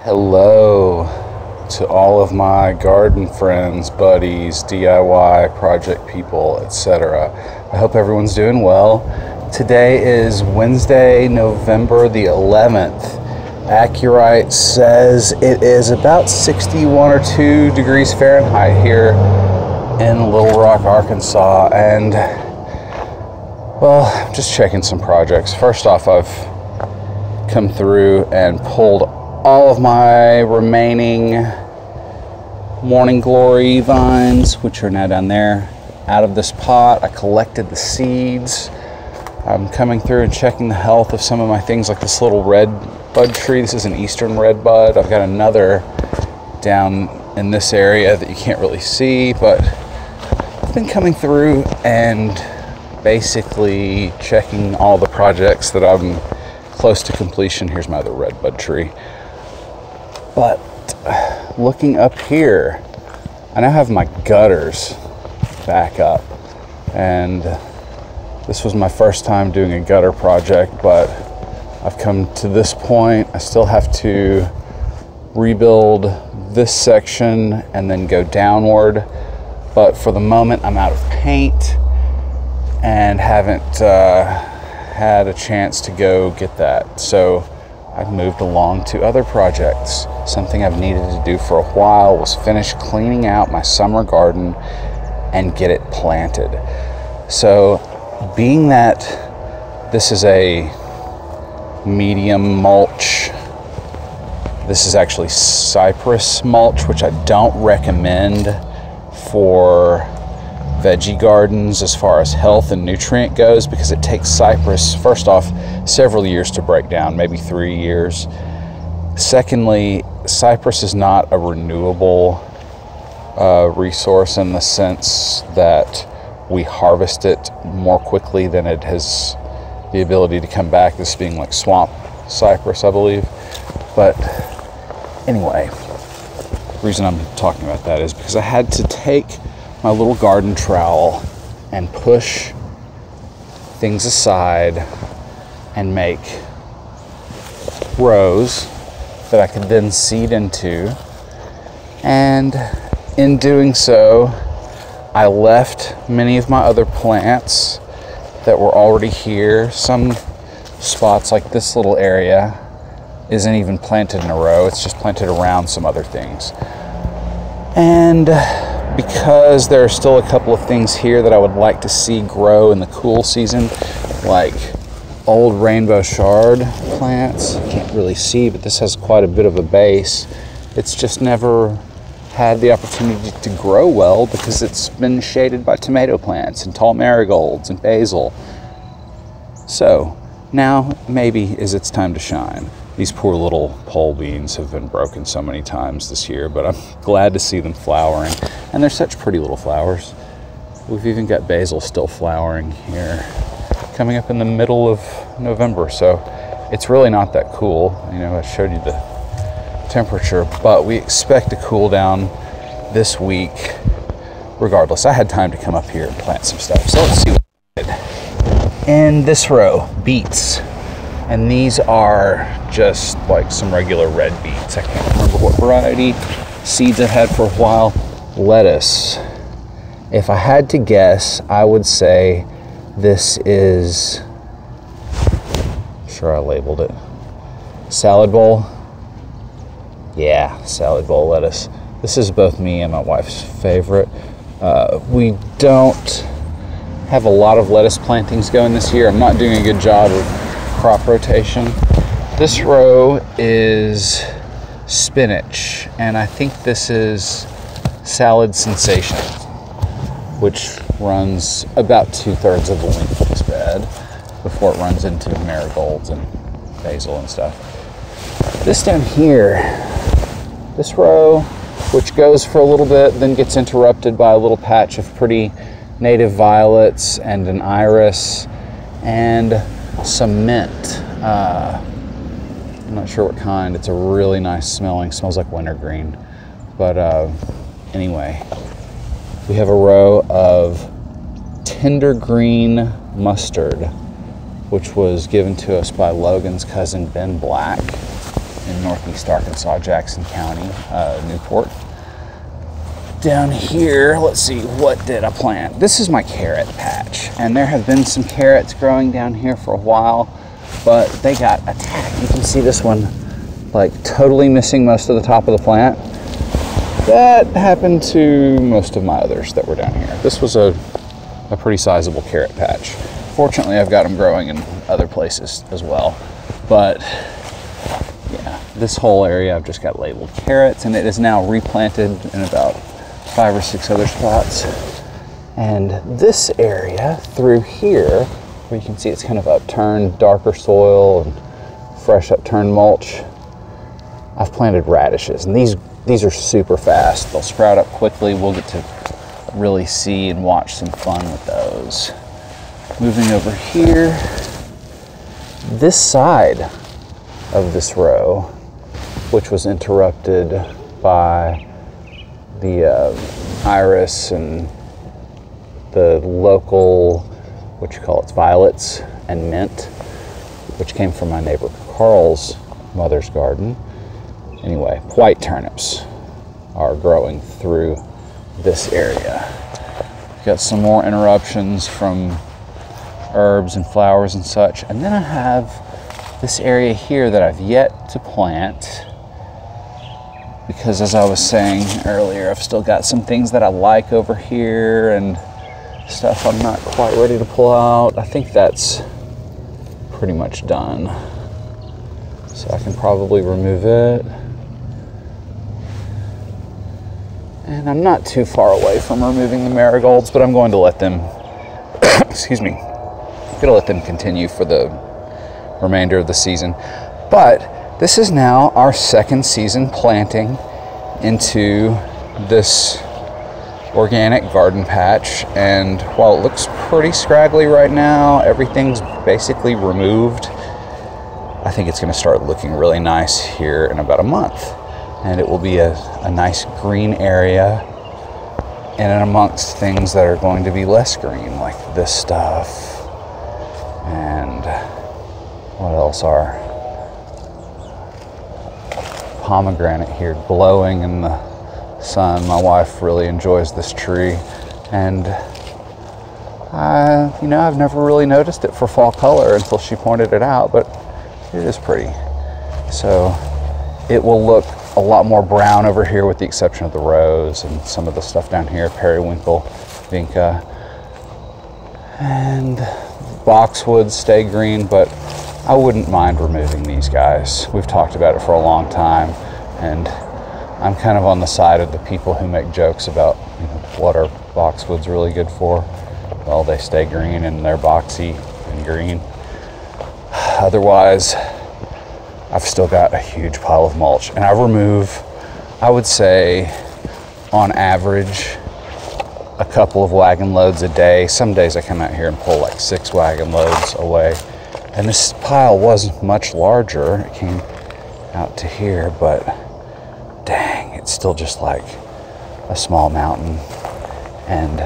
Hello to all of my garden friends, buddies, DIY project people, etc. I hope everyone's doing well. Today is Wednesday, November the 11th. Acu-Rite says it is about 61 or 2 degrees Fahrenheit here in Little Rock, Arkansas, and well, I'm just checking some projects. First off, I've come through and pulled all of my remaining morning glory vines, which are now down there, out of this pot. I collected the seeds. I'm coming through and checking the health of some of my things, like this little red bud tree. This is an eastern red bud. I've got another down in this area that you can't really see, but I've been coming through and basically checking all the projects that I'm close to completion. Here's my other red bud tree. But looking up here, I now have my gutters back up, and this was my first time doing a gutter project, but I've come to this point. I still have to rebuild this section and then go downward, but for the moment I'm out of paint and haven't had a chance to go get that. So I've moved along to other projects. Something I've needed to do for a while was finish cleaning out my summer garden and get it planted. So being that this is a medium mulch, this is actually cypress mulch, which I don't recommend for veggie gardens as far as health and nutrient goes, because it takes cypress, first off, several years to break down, maybe 3 years. Secondly, cypress is not a renewable resource in the sense that we harvest it more quickly than it has the ability to come back, this being like swamp cypress, I believe. But anyway, the reason I'm talking about that is because I had to take my little garden trowel and push things aside and make rows that I could then seed into. And in doing so, I left many of my other plants that were already here. Some spots, like this little area, isn't even planted in a row. It's just planted around some other things. And because there are still a couple of things here that I would like to see grow in the cool season, like old rainbow shard plants. You can't really see, but this has quite a bit of a base. It's just never had the opportunity to grow well because it's been shaded by tomato plants and tall marigolds and basil. So now maybe is its time to shine. These poor little pole beans have been broken so many times this year, but I'm glad to see them flowering. And they're such pretty little flowers. We've even got basil still flowering here, coming up in the middle of November. So it's really not that cool. You know, I showed you the temperature, but we expect to cool down this week. Regardless, I had time to come up here and plant some stuff. So let's see what I did. In this row, beets. And these are just like some regular red beets. I can't remember what variety. Seeds I've had for a while. Lettuce. If I had to guess, I would say this is, I'm sure I labeled it, salad bowl. Yeah, salad bowl lettuce. This is both me and my wife's favorite. We don't have a lot of lettuce plantings going this year. I'm not doing a good job of crop rotation. This row is spinach, and I think this is Salad Sensation, which runs about 2/3 of the length of this bed before it runs into marigolds and basil and stuff. This down here, this row, which goes for a little bit, then gets interrupted by a little patch of pretty native violets and an iris and some mint. I'm not sure what kind. It's a really nice smelling, smells like wintergreen. But anyway, we have a row of tender green mustard, which was given to us by Logan's cousin Ben Black. in northeast Arkansas, Jackson County, Newport. Down here, let's see, what did I plant? This is my carrot patch, and there have been some carrots growing down here for a while, but they got attacked. You can see this one like totally missing most of the top of the plant. That happened to most of my others that were down here. This was a pretty sizable carrot patch. Fortunately, I've got them growing in other places as well, but yeah, this whole area I've just got labeled carrots, and it is now replanted in about 5 or 6 other spots. And this area through here, where you can see it's kind of upturned, darker soil and fresh upturned mulch, I've planted radishes, and these are super fast. They'll sprout up quickly. We'll get to really see and watch some fun with those. Moving over here, this side of this row, which was interrupted by the iris and the local, what you call it, violets and mint, which came from my neighbor Carl's mother's garden. Anyway, white turnips are growing through this area. Got some more interruptions from herbs and flowers and such. And then I have this area here that I've yet to plant, because as I was saying earlier, I've still got some things that I like over here and stuff I'm not quite ready to pull out. I think that's pretty much done, so I can probably remove it. And I'm not too far away from removing the marigolds, but I'm going to let them, excuse me, I'm gonna let them continue for the remainder of the season. But this is now our second season planting into this organic garden patch, and while it looks pretty scraggly right now, everything's basically removed. I think it's going to start looking really nice here in about a month, and it will be a nice green area in and amongst things that are going to be less green, like this stuff. And what else are pomegranate here glowing in the sun. My wife really enjoys this tree, and I've never really noticed it for fall color until she pointed it out, but it is pretty. So it will look a lot more brown over here, with the exception of the rose and some of the stuff down here, periwinkle, vinca, and boxwoods stay green, but I wouldn't mind removing these guys. We've talked about it for a long time, and I'm kind of on the side of the people who make jokes about, what are boxwoods really good for? Well, they stay green and they're boxy and green. Otherwise, I've still got a huge pile of mulch, and I remove, I would say, on average, a couple of wagon loads a day. Some days I come out here and pull like 6 wagon loads away. And this pile was much larger. It came out to here, but dang, it's still just like a small mountain. And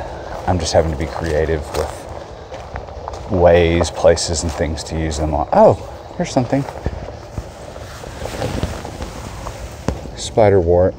I'm just having to be creative with ways, places, and things to use them on. Oh, here's something. Spiderwort.